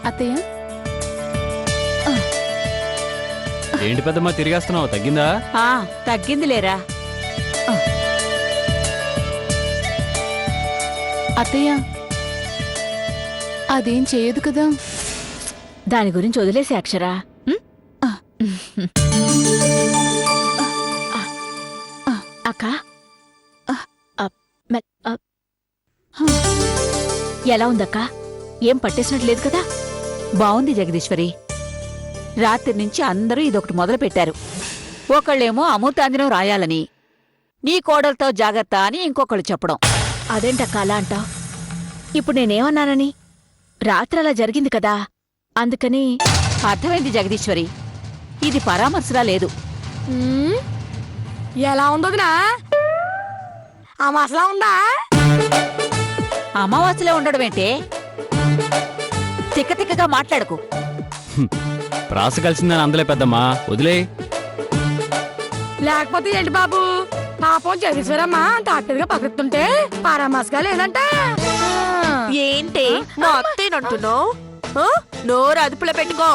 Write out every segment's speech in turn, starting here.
అత్తయ్య ఏంటి పెద్దమ్మా తిరిగేస్తున్నావు? తగ్గిందా? తగ్గింది లేరా. అత్తయ్య అదేం చేయదు కదా. దాని గురించి వదిలేసి అక్షరా. అక్క ఎలా ఉందక్క? ఏం పట్టేసినట్లేదు కదా? బావుంది జగదీశ్వరి. రాత్రి నుంచి అందరూ ఇదొకటి మొదలు పెట్టారు. ఒకళ్ళేమో అమృతాంజనం రాయాలని, నీ కోడలతో జాగ్రత్త అని ఇంకొకళ్ళు చెప్పడం. అదేంటక్క అలా అంటావ్? ఇప్పుడు నేనేమన్నానని? రాత్రి అలా జరిగింది కదా, అందుకని. అర్థమైంది జగదీశ్వరి, ఇది పరామర్శలా లేదు. ఎలా ఉందోదినా? అమాసలా ఉందా? అమావాస్యలో ఉండడమేంటే? తిక్కతిక్కగా మాట్లాడకు. ప్రాస కలిసిందని అందలే పెద్దమ్మా, వదిలే. లేకపోతే ఏంటి బాబు, పాపం జగదీశ్వరమ్మ అంత ఆక్టివ్గా పక్కతుంటే పరామర్శగా లేదంట. ఏంటి మా అత్తేనంటున్నావు? నోరు అదుపులో పెట్టుకో.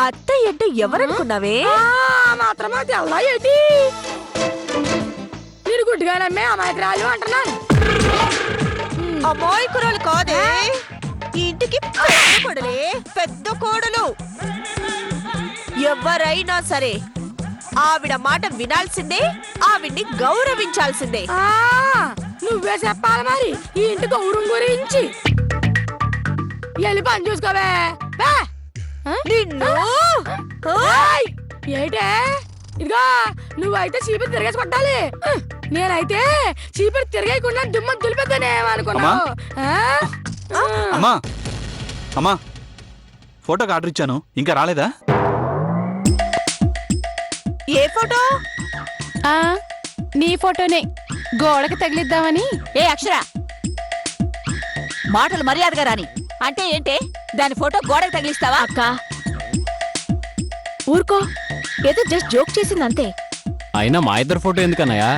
అత్తయ్య అంటే ఎవరనుకున్నావే? మాత్రమే తెల్లా ఏంటి? మీరు గుడ్డిగా నమ్మే అమాయకురాలు అంటున్నాను. అమాయకురాలు కాదే, ఇంటికి పెద్ద కోడలే, పెద్ద కోడలు. ఎవరైనా సరే ఆవిడ మాట వినాల్సిందే, ఆవిడ్ని గౌరవించాల్సిందే. నువ్వే చెప్పాలి మరి ఈ ఇంటి గౌరవం గురించి. వెళ్ళి పని చూసుకోవే. నిన్ను ఏంటే ఇదిగా, నువ్వైతే చీపురు తిరిగేసి కొట్టాలి, నేనైతే చీపురు తిరగకుండా దుమ్మ దులిపేద్దానేమనుకున్నావు. అమ్మా అమ్మా, ఫోటోకి ఆర్డర్ ఇచ్చాను, ఇంకా రాలేదా? ఏ ఫోటో? నీ ఫోటోనే గోడకి తగిలిద్దామని. ఏ అక్షర, మాటలు మర్యాదగా రాని. అంటే ఏంటే? దాని ఫోటో గోడకు తగిలిస్తావా? అక్క ఊరుకో, ఏదో జస్ట్ జోక్ చేసిందంతే. అయినా మా ఇద్దరు ఫోటో ఎందుకన్నాయా?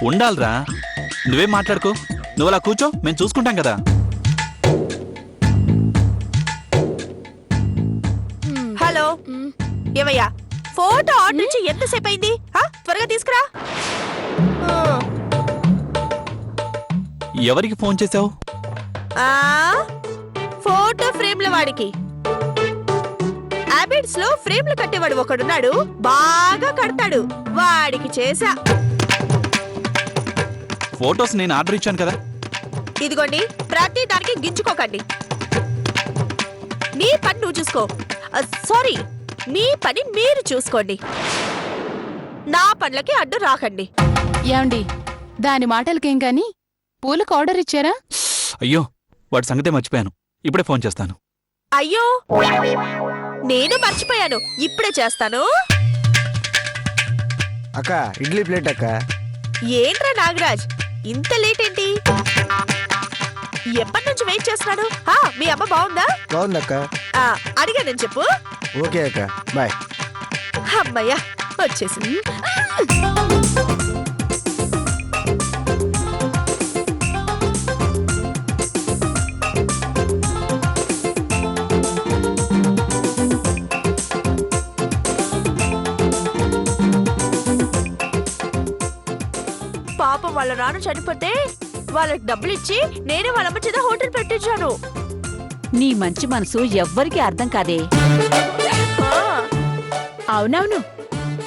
ఉండాలిరా, నువ్వేం మాట్లాడుకో. నువ్వు అలా కూర్చో, మేము చూసుకుంటాం కదా. హలో ఏమయ్యా, ఫోటో ఆర్డర్ నుంచి ఎంతసేపు అయింది? త్వరగా తీసుకురా. ఎవరికి ఫోన్ చేసావు? ఫోటో ఫ్రేమ్ల వాడికి. అబిడ్స్ లో ఫ్రేమ్లు కట్టేవాడు ఒకడున్నాడు, బాగా కడతాడు, వాడికి చేసా. ఫోటోస్ నేను ఆర్డర్ ఇచ్చాను కదా. ఇదిగోండి, ప్రతి దానికి గింజుకోకండి. నీ పని నువ్వు చూసుకో. సారీ, మీ పని మీరు చూసుకోండి. నా పనులకి అడ్డు రాకండి. ఏమండి, దాని మాటలకేం కాని పూలకు ఆర్డర్ ఇచ్చారా? అయ్యో, వాడి సంగతే మర్చిపోయాను, ఇప్పుడే ఫోన్ చేస్తాను. అయ్యో, నేను మర్చిపోయాను, ఇప్పుడే చేస్తాను. అక్క ఇడ్లీ ప్లేట్ అక్క. ఏంట్రా నాగరాజ్, ఇంత లేట్ ఏంటి? ఎప్పటి నుంచి వెయిట్ చేస్తున్నాడు? మీ అమ్మ బాగుందా? బాగుందక్క. అడిగానని చెప్పు. ఓకే అక్క, బాయ్. అమ్మయ్యా, వచ్చేసింది. పాపం వాళ్ళ నాన్న చనిపోతే వాళ్ళకి డబ్బులు ఇచ్చి నేనే వాళ్ళమ్మ చేత హోటల్ పెట్టించాను. నీ మంచి మనసు ఎవ్వరికీ అర్థం కాదే. అవునవును,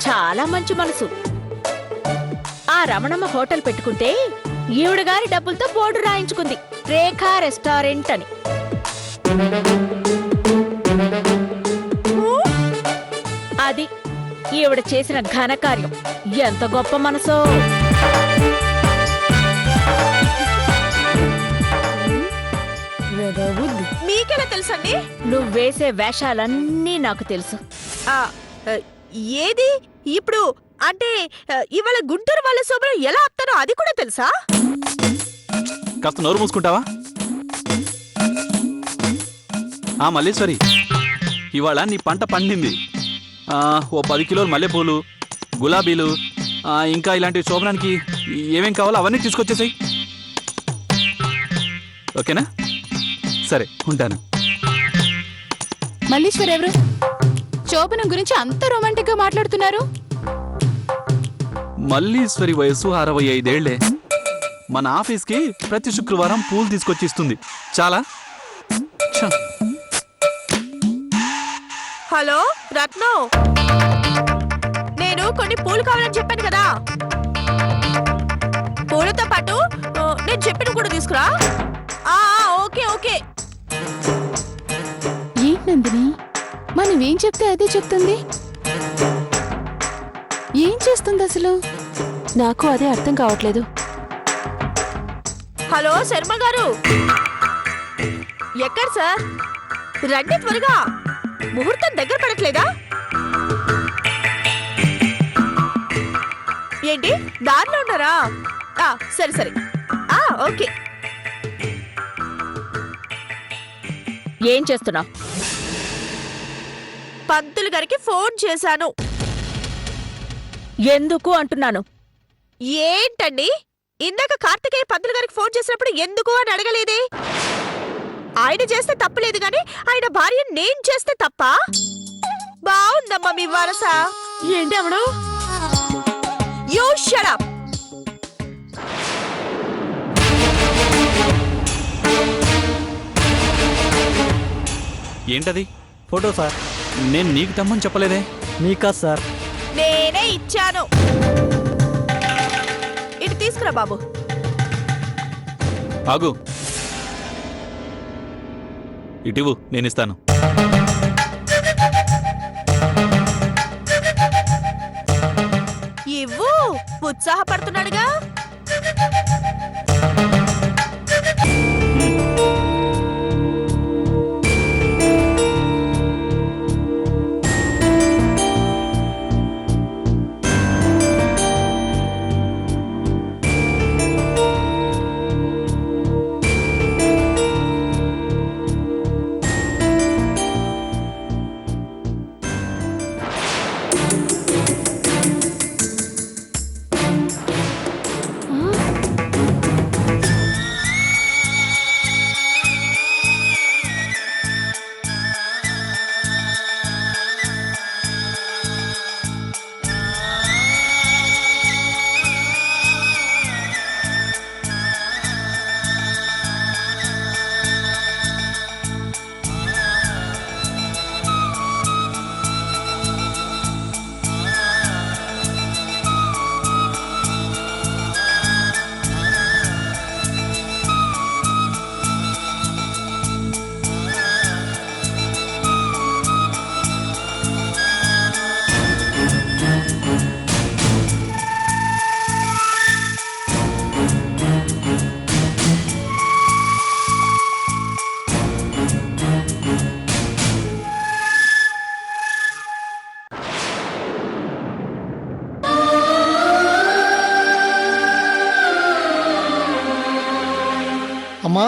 చాలా మంచి మనసు. ఆ రమణమ్మ హోటల్ పెట్టుకుంటే ఈవిడగారి డబ్బులతో బోర్డు రాయించుకుంది, రేఖా రెస్టారెంట్ అని. అది ఈవిడ చేసిన ఘనకార్యం. ఎంత గొప్ప మనసో. మీకెలా తెలుసండి? నువ్వేసే వేషాలన్నీ నాకు తెలుసు. ఏది ఇప్పుడు? అంటే ఇవాళ గుంటూరు వాళ్ళ శోభన ఎలా ఆపుతానో అది కూడా తెలుసా? కాస్త నోరు మూసుకుంటావా? మల్లేశ్వరి, ఇవాళ నీ పంట పండింది. ఓ 10 కిలోలు మల్లెపూలు, గులాబీలు, ఇంకా ఇలాంటి శోభనానికి ఏమేం కావాలో అవన్నీ తీసుకొచ్చేసాయి. ఓకేనా? సరే ఉంటాను. మల్లీశ్వర్ ఎవరు? శోభనం గురించి అంత రొమాంటిక్ గా మాట్లాడుతున్నారు. మల్లీశ్వరి వయసు 65 ఏళ్లే. మన ఆఫీస్కి ప్రతి శుక్రవారం పూలు తీసుకొచ్చి ఇస్తుంది. చాలా ఛ. హలో రత్నం, నేను కొన్ని పూలు కావాలని చెప్పాను కదా, పూలతో పాటు నేను చెప్పిన కూడా తీసుకురా. Okay okay. ఏంటి నందిని, మనం ఏం చెప్తే అదే చెప్తుంది. ఏం చేస్తుంది అసలు? నాకు అదే అర్థం కావట్లేదు. హలో శర్మ గారు, ఎక్కడ సార్? రండి త్వరగా, ముహూర్తం దగ్గర పడట్లేదా? ఏంటి దారిలో ఉన్నారా? సరే సరే, ఓకే. ఏం చేస్తున్నావు? పంతులు గారికి ఫోన్ చేశాను. ఎందుకు అంటున్నాను. ఏంటండి, ఇందాక కార్తికేయ పంతులు గారికి ఫోన్ చేసినప్పుడు ఎందుకు అని అడగలేదే? ఆయన చేస్తే తప్పలేదు గాని ఆయన భార్య నేను చేస్తే తప్ప? బాగుందమ్మా మీ వరస. ఏంటి అవడం? You shut up. ఏంటది? Photo sir. నేను నీకు తెమ్మని చెప్పలేదే. మీకా సార్? నేనే ఇచ్చాను. ఇటు తీసుకురా బాబు. ఆగు, ఇటివు, నేనిస్తాను. ఇవ్వు, ఉత్సాహపడుతున్నాడుగా. అమ్మా,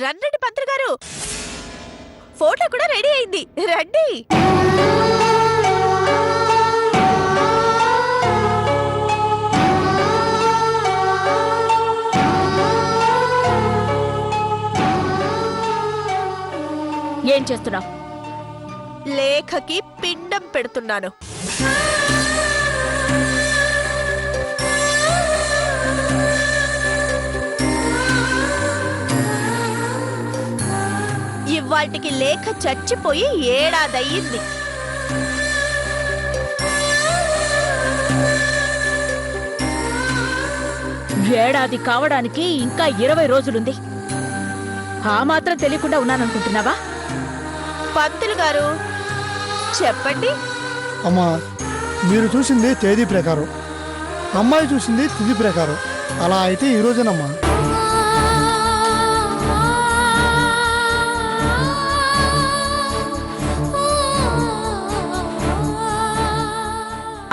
రండి పంతులు గారు, ఫోటో కూడా రెడీ అయింది, రండి. ఏం చేస్తున్నావు? లేఖకి పిండం పెడుతున్నాను. ఇవాటికి లేఖ చచ్చిపోయి ఏడాదయ్యింది. ఏడాది కావడానికి ఇంకా 20 రోజులుంది. ఆ మాత్రం తెలియకుండా ఉన్నాననుకుంటున్నావా? పంతులు గారు చెప్పండి. అమ్మా, మీరు చూసింది తేదీ ప్రకారం, అమ్మాయి చూసింది తిథి ప్రకారం. అలా అయితే ఈ రోజునమ్మా.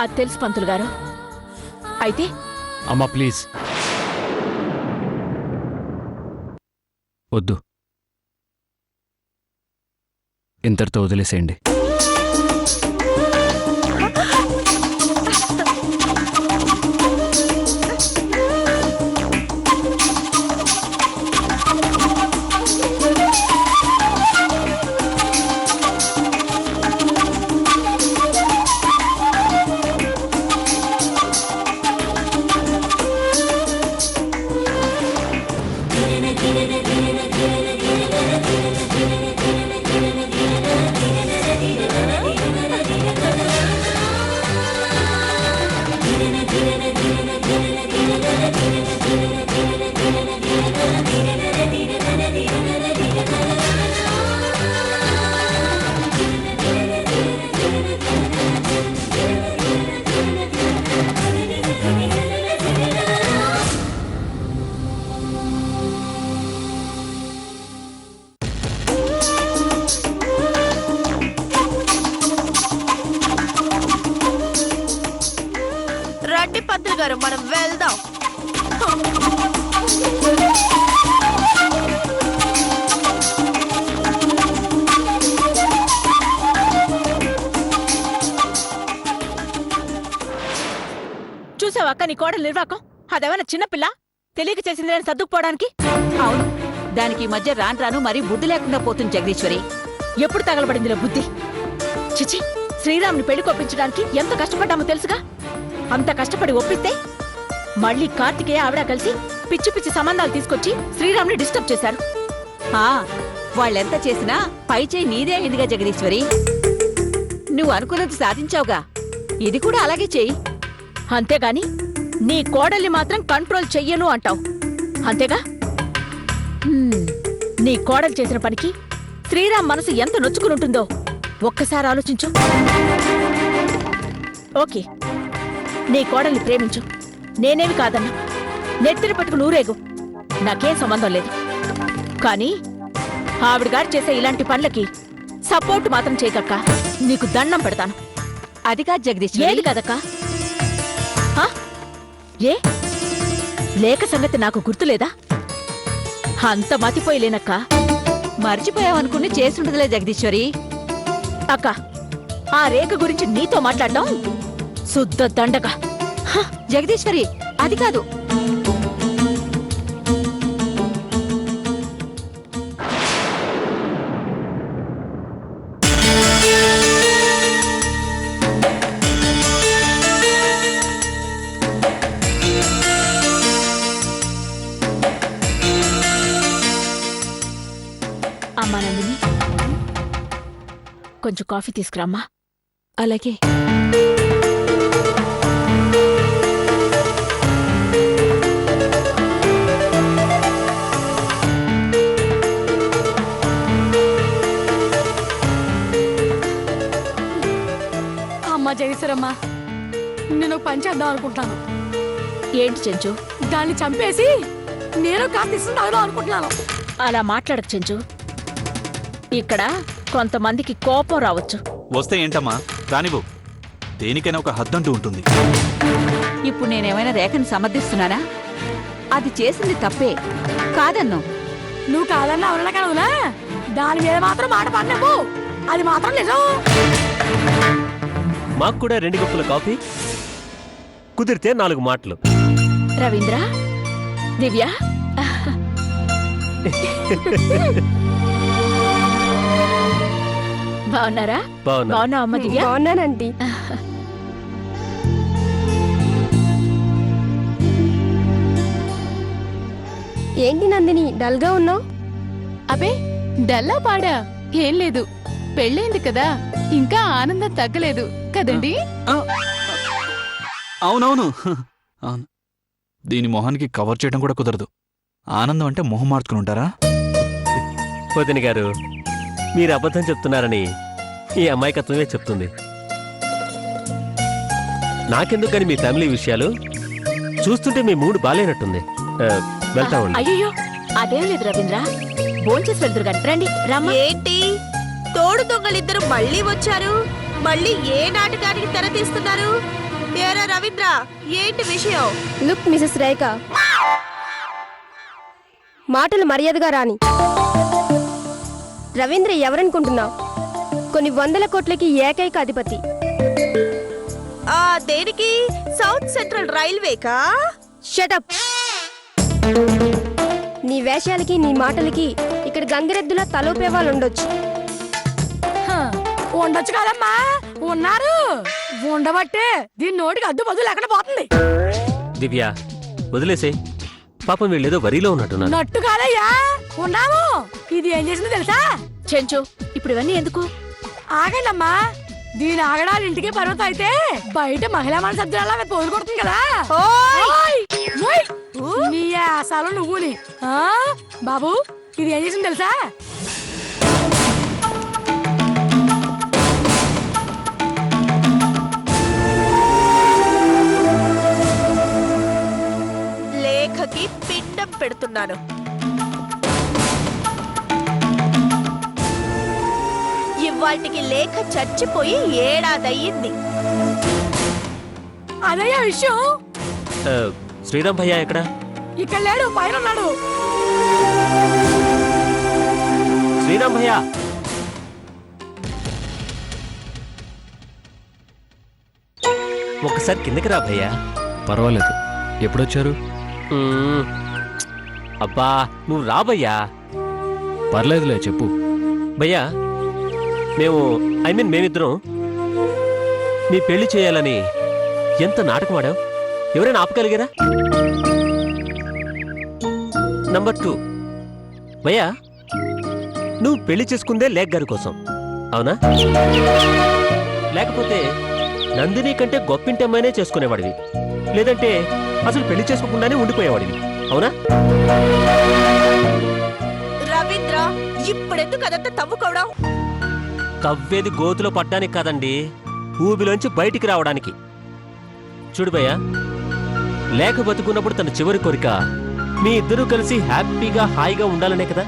అది తెలుసు పంతులు గారు. అయితే అమ్మా ప్లీజ్ వద్దు, ఇంతటితో వదిలేసేయండి. రండి పంతులు గారు మనం వెళ్దాం. చూసావా అక్క నీ కోడలు నిర్వాకం? అదేమైనా చిన్నపిల్ల తెలియక చేసిందని సర్దుకుపోవడానికి? అవును, దానికి ఈ మధ్య రాను రాను మరీ బుద్ధి లేకుండా పోతుంది జగదీశ్వరి. ఎప్పుడు తగలబడిందిలే బుద్ధి. చిచి, శ్రీరాముని పెళ్లి కొప్పించడానికి ఎంత కష్టపడ్డామో తెలుసుగా. అంత కష్టపడి ఒప్పిస్తే మళ్ళీ కార్తికేయ ఆవిడ కలిసి పిచ్చి పిచ్చి సంబంధాలు తీసుకొచ్చి శ్రీరాముని డిస్టర్బ్ చేశారు. ఆ వాళ్ళెంత చేసినా పై చేయి నీదే అయిందిగా జగదీశ్వరి. నువ్వు అనుకున్నది సాధించావుగా, ఇది కూడా అలాగే చెయ్యి. అంతేగాని నీ కోడల్ని మాత్రం కంట్రోల్ చెయ్యను అంటావు అంతేగా? నీ కోడలు చేసిన పనికి శ్రీరామ్ మనసు ఎంత నొచ్చుకునుంటుందో ఒక్కసారి ఆలోచించు. ఓకే, నీ కోడల్ని ప్రేమించు, నేనేమి కాదన్నా. నెత్తిన పెట్టుకు నూరేగు, నాకేం సంబంధం లేదు. కానీ ఆవిడగారు చేసే ఇలాంటి పనులకి సపోర్ట్ మాత్రం చేయకక్క, నీకు దండం పెడతాను. అది కాదు జగదీశ్వరి. ఏది కదక్కా? ఏ లేక సంగతి నాకు గుర్తులేదా? అంత మతిపోయలేనక్క. మర్చిపోయావనుకుని చేసుండదులే జగదీశ్వరి. అక్క, ఆ రేఖ గురించి నీతో మాట్లాడడం శుద్ధ దండగా. జగదీశ్వరి, అది కాదు. అమ్మా నందిని, కొంచెం కాఫీ తీసుకురామ్మా. అలాగే. అమ్మా జగదీశ్వరమ్మా, నేను పని చేద్దాం అనుకుంటున్నాను. ఏంటి చెంచు? దాన్ని చంపేసి నేను కాస్త ఇస్తుంది తాగుదాం అనుకుంటున్నాను. అలా మాట్లాడకు చెంచు. ఇక్కడ కొంతమందికి కోపం రావచ్చు. వస్తే ఏంటమ్మా, రానివ్వు. దేనికైనా ఒక హద్దంటూ ఉంటుంది. ఇప్పుడు నేనేమైనా రేఖని సమర్థిస్తున్నానా? అది చేసింది తప్పే కాదన్ను. నువ్వు కాదన్నా ఎవరన్నా కనువునా, దాని మీద మాత్రం మాట పడినవు, అది మాత్రం నిజం. మాకు కూడా 2 కప్పుల కాఫీ, కుదిరితే 4 మాటలు. రవీంద్ర, దివ్య, బాగున్నారా? బాగున్నా. బాగున్నా అమ్మ దివ్య? బాగున్నానండి. ఏంటి నందిని డల్గా ఉన్నావు? అబే డల్లా పాడా ఏం లేదు, పెళ్ళైంది కదా, ఇంకా ఆనందం తగ్గలేదు కదండి. అవునవును అవును. దీని మొహానికి కవర్ చేయడం కూడా కుదరదు. ఆనందం అంటే మొహం మార్చుకుని ఉంటారా? వదిన గారు, మీరు అబద్ధం చెప్తున్నారని ఈ అమాయకత్వమే చెప్తుంది. నాకెందుకని మీ ఫ్యామిలీ విషయాలు చూస్తుంటే మీ మూడు బాలేనట్టుంది. వెళ్తా ఉండి. అయ్యో అదేం లేదు రవీంద్ర, భోంచేసి వెళ్తురు కానీ రండి రమ్మ. ఏంటి తోడు దొంగలిద్దరు మళ్ళీ వచ్చారు? మళ్ళీ ఏ నాటకానికి తెర తీస్తున్నారు? ఏరా రవీంద్ర, ఏంటి విషయం? లుక్ మిసెస్ రేఖ, మాటలు మర్యాదగా రాని. రవీంద్ర ఎవరనుకుంటున్నావు? కొన్ని 100 కోట్లకి ఏకైక అధిపతి. ఆ దేనికి? సౌత్ సెంట్రల్ రైల్వేకా? షటప్. నీ వేషాలకి నీ మాటలకి ఇక్కడ గంగిరెద్దులా తలోపే వాళ్ళు ఉండొచ్చు. ఉండొచ్చు కదమ్మా, ఉన్నారు. ఉండబట్టే దీని నోటికి అద్దు బదులు ఎక్కడ పోతుంది. దివ్య, వదిలేసే. పాపం వీళ్ళేదో వరిలో ఉన్నట్టున్నారు. నట్టు కాదయ్యా, ఉన్నాము. ఇది ఏం చేసిందో తెలుసా? చెంచు, ఇప్పుడు ఇవన్నీ ఎందుకు? ఆగండమ్మా, దీని ఆగడాలు ఇంటికి పర్వతం అయితే బయట మహిళా మన సభ్యుల పోజు కొడుతుంది కదా. ఓయ్! ఓయ్! నీ అసలు నువ్వుని. బాబు, ఇది ఏం చేసింది తెలుసా? లేఖకి పిండం పెడుతున్నాను. ఇవాటికి లేఖ చచ్చిపోయి 7 ఏడాదయ్యింది. అదయ్యా విషయం. శ్రీరామ్ భయ్యా ఎక్కడ? ఇక్కడ లేడు, పైన ఉన్నాడు. శ్రీరామ్ భయ్యా, ఒక్కసారి కిందకి రా భయ్యా. పర్వాలేదు. ఎప్పుడొచ్చారు? అబ్బా నువ్వు రా భయ్యా. పర్లేదులే, చెప్పు. భయ్యా, మేమిద్దరం నీ పెళ్లి చేయాలని ఎంత నాటకం ఆడావు, ఎవరైనా ఆపగలిగారా? నంబర్ 2, భయ్యా నువ్వు పెళ్లి చేసుకుందే లేక్ గారి కోసం, అవునా? లేకపోతే నందిని కంటే గొప్పింటి అమ్మాయినే చేసుకునేవాడివి, లేదంటే అసలు పెళ్లి చేసుకోకుండానే ఉండిపోయేవాడివి, అవునా? రవీంద్ర, ఇప్పుడెందుకు అదంతా తవ్వుకోవడం? తవ్వేది గోతులో పడ్డానికి కాదండి, ఊబిలోంచి బయటికి రావడానికి. చూడు భయ్యా, లేక బతుకున్నప్పుడు తన చివరి కోరిక మీ ఇద్దరూ కలిసి హ్యాపీగా హాయిగా ఉండాలనే కదా.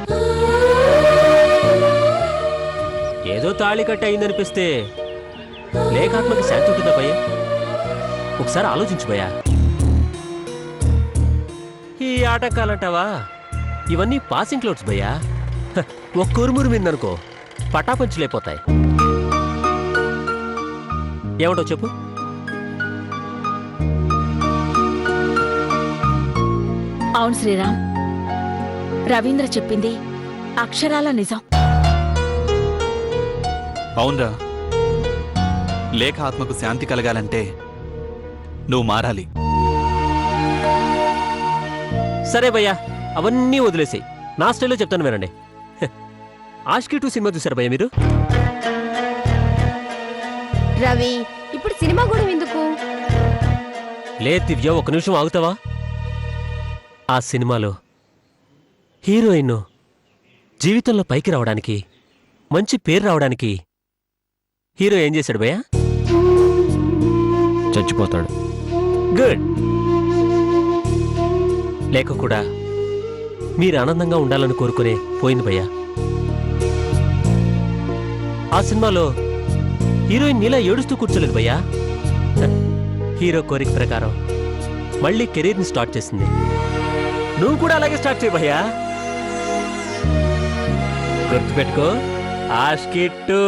ఏదో తాళి కట్టి అయిందనిపిస్తే లేఖాత్మక శాంతి ఉంటుందా భయ్యా? ఒకసారి ఆలోచించు భయ్యా. ఈ ఆటంకాలంటావా, ఇవన్నీ పాసింగ్ క్లౌడ్స్ భయ్యా. ఒక్క ఉరుమురు మిందనుకో పటాపంచులైపోతాయి. ఏమంటో చెప్పు. అవును శ్రీరామ్, రవీంద్ర చెప్పింది అక్షరాల నిజం. అవునరా, లేఖ ఆత్మకు శాంతి కలగాలంటే నువ్వు మారాలి. సరే భయ్యా, అవన్నీ వదిలేసాయి. నా స్టైల్లో చెప్తాను వినండి. ఆష్కీ 2 సినిమా చూసారు భయ్యా మీరు? రవి, ఇప్పుడు సినిమా కూడా ఎందుకు? లే దివ్య, ఒక నిమిషం ఆగుతావా? ఆ సినిమాలో హీరోయిన్ జీవితంలో పైకి రావడానికి, మంచి పేరు రావడానికి హీరో ఏం చేశాడు భయ్యా? చచ్చిపోతాడు. గుడ్. లేక కూడా మీరు ఆనందంగా ఉండాలని కోరుకునే పోయింది భయ్యా. ఆ సినిమాలో హీరోయిన్ నీలా ఏడుస్తూ కూర్చోలేదు భయ్యా. హీరో కోరిక ప్రకారం మళ్ళీ కెరీర్ని స్టార్ట్ చేసింది. నువ్వు కూడా అలాగే స్టార్ట్ చేయి భయ్యా. గుర్తుపెట్టుకో, ఆష్కీ 2.